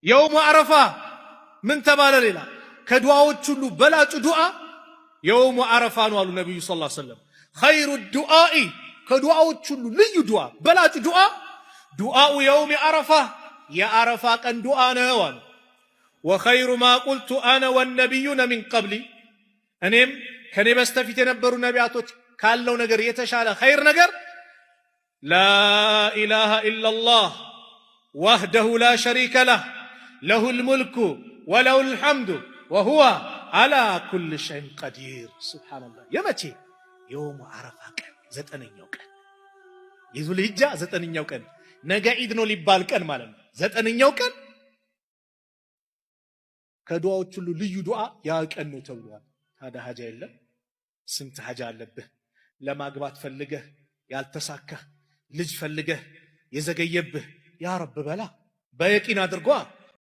የውሙ አረፋ ምን ተባለ? ሌላ ከዱዓዎች ሁሉ በላጩ ዱዓ የውሙ አረፋ ነው አሉ ነብዩ ሰለላሁ ዐለይሂ ወሰለም። ኸይሩ ዱዓኢ ከዱዓዎች ሁሉ ልዩ ዱዓ በላጩ ዱዓ ዱዓኡ የውም አረፋ የአረፋ ቀን ዱዓ ነው አሉ። ወኸይሩ ማ ቁልቱ አነ ወነቢዩነ ሚን ቀብሊ እኔም ከኔ በስተፊት የነበሩ ነቢያቶች ካለው ነገር የተሻለ ኸይር ነገር ላኢላሃ ኢላላህ ወህደሁ ላ ሸሪከ ለህ ለሁል ሙልኩ ወለሁል ሐምዱ ወሁወ አላ ኩል ሸይን ቀዲር። ሱብሓነላህ። የመቼ የውሙ አረፋ ቀን ዘጠነኛው ቀን የዙል ሂጃ ዘጠነኛው ቀን ነገ ዒድ ነው ሊባል ቀን ማለት ነው። ዘጠነኛው ቀን ከዱዓዎች ሁሉ ልዩ ዱዓ ያ ቀን ነው ተብሏል። ታዲያ ሀጃ የለም? ስንት ሀጃ አለብህ? ለማግባት ፈልገህ ያልተሳካ ልጅ ፈልገህ የዘገየብህ ያ ረብ በላ በየቂን አድርጓ